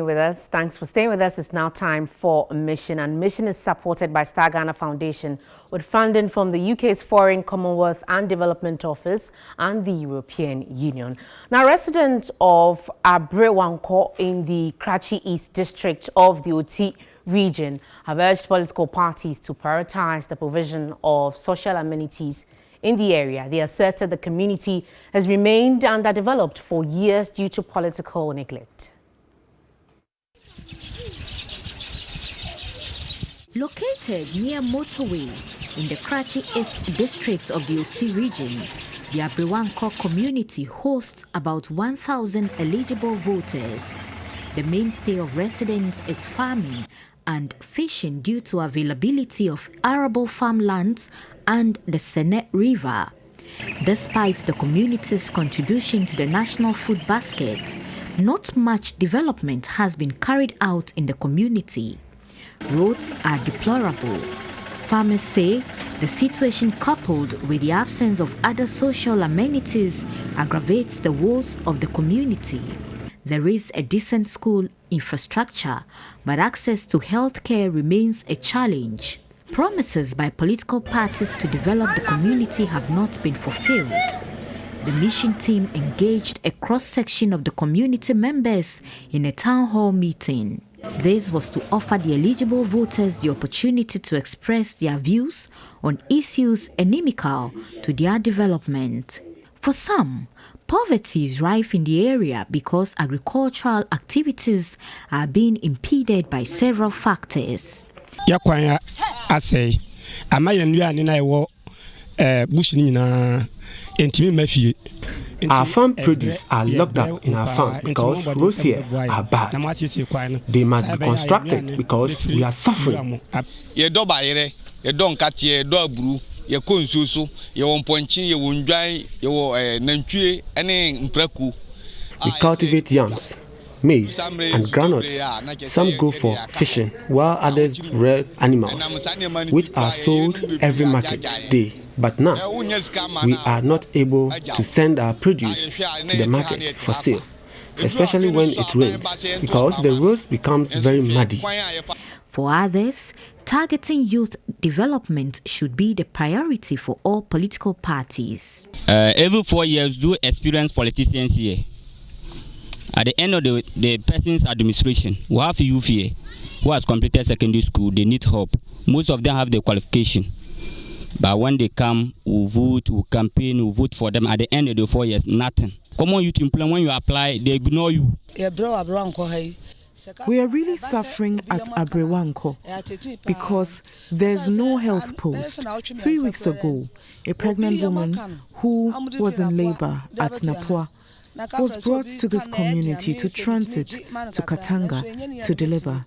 With us. Thanks for staying with us. It's now time for Mission, and Mission is supported by Star Ghana Foundation with funding from the UK's Foreign, Commonwealth and Development Office and the European Union. Now, residents of Abrewanko in the Karachi East District of the Oti Region have urged political parties to prioritize the provision of social amenities in the area. They asserted the community has remained underdeveloped for years due to political neglect. Located near motorway in the Karachi East District of the Oti Region, the Abrewanko community hosts about 1,000 eligible voters. The mainstay of residents is farming and fishing due to availability of arable farmlands and the Senet River. Despite the community's contribution to the national food basket, not much development has been carried out in the community. Roads are deplorable. Farmers say the situation, coupled with the absence of other social amenities, aggravates the woes of the community. There is a decent school infrastructure, but access to healthcare remains a challenge. Promises by political parties to develop the community have not been fulfilled. The mission team engaged a cross-section of the community members in a town hall meeting. This was to offer the eligible voters the opportunity to express their views on issues inimical to their development. For some, poverty is rife in the area because agricultural activities are being impeded by several factors. Our farm produce are locked up in our farms because roads here are bad. They must be constructed because we are suffering. The cultivate yams, maize, and groundnuts. Some go for fishing, while others rear animals, which are sold every market day. But now, we are not able to send our produce to the market for sale, especially when it rains, because the roads becomes very muddy. For others, targeting youth development should be the priority for all political parties. Every 4 years, do experience politicians here. At the end of the person's administration, we have youth here who has completed secondary school. They need help. Most of them have the qualification. But when they come, we vote, we campaign, we vote for them. At the end of the 4 years, nothing. Common youth employment, when you apply, they ignore you. We are really suffering at Abrewanko because there's no health post. 3 weeks ago, a pregnant woman who was in labor at Napua was brought to this community to transit to Katanga to deliver,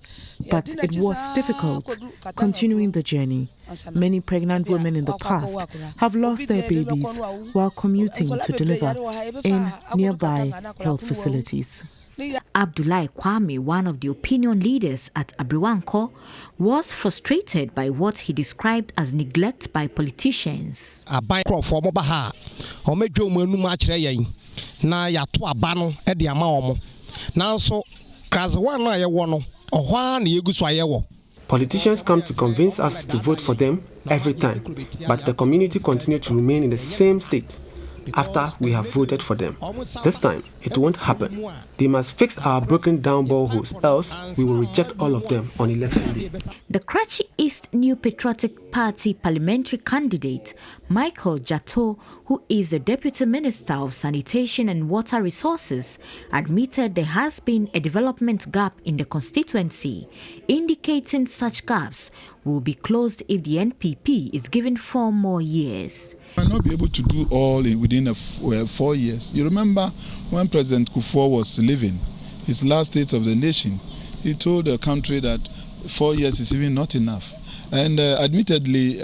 but it was difficult continuing the journey. Many pregnant women in the past have lost their babies while commuting to deliver in nearby health facilities. Abdullahi Kwame, one of the opinion leaders at Abrewanko, was frustrated by what he described as neglect by politicians. Politicians come to convince us to vote for them every time, but the community continue to remain in the same state after we have voted for them. This time, it won't happen. They must fix our broken down boreholes, else we will reject all of them on election day. The Karachi East New Patriotic Party parliamentary candidate, Michael Jato, who is the Deputy Minister of Sanitation and Water Resources, admitted there has been a development gap in the constituency, indicating such gaps will be closed if the NPP is given 4 more years. We will not be able to do all within 4 years. You remember when President Kufuor was leaving his last State of the Nation, he told the country that 4 years is even not enough. And admittedly,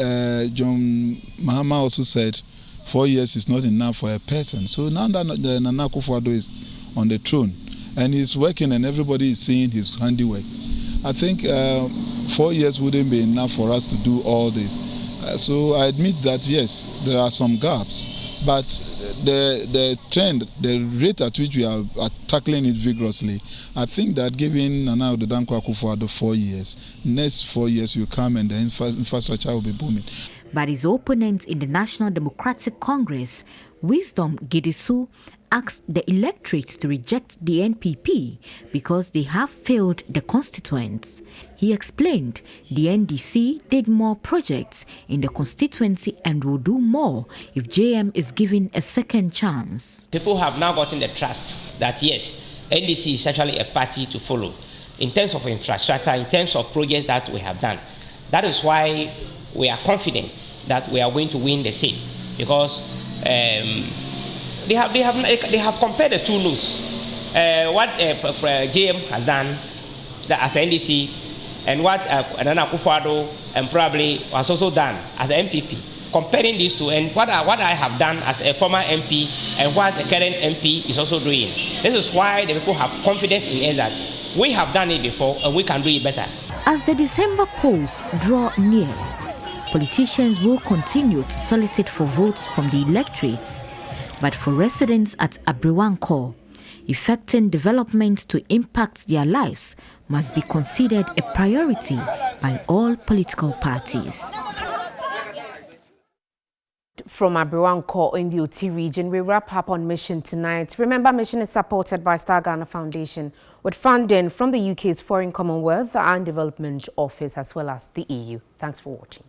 John Mahama also said 4 years is not enough for a person. So now that Nana Akufo-Addo is on the throne and he's working and everybody is seeing his handiwork, I think 4 years wouldn't be enough for us to do all this. So I admit that, yes, there are some gaps, but the trend, the rate at which we are tackling it vigorously, I think that giving Nana Addo Dankwa Akufo-Addo 4 years, next 4 years will come and the infrastructure will be booming. But his opponent in the National Democratic Congress, Wisdom Gidisu, asked the electorate to reject the NPP because they have failed the constituents. He explained the NDC did more projects in the constituency and will do more if JM is given a second chance. People have now gotten the trust that yes, NDC is actually a party to follow in terms of infrastructure, in terms of projects that we have done. That is why we are confident that we are going to win the seat, because they have compared the two notes. What JM has done as NDC and what Nana Akufo-Addo and probably has also done as the MPP. Comparing these two and what I have done as a former MP and what the current MP is also doing. This is why the people have confidence in us that we have done it before and we can do it better. As the December polls draw near, politicians will continue to solicit for votes from the electorates. But for residents at Abrewanko, effecting development to impact their lives must be considered a priority by all political parties. From Abrewanko in the Oti region, we wrap up on Mission tonight. Remember, Mission is supported by Star Ghana Foundation with funding from the UK's Foreign Commonwealth and Development Office as well as the EU. Thanks for watching.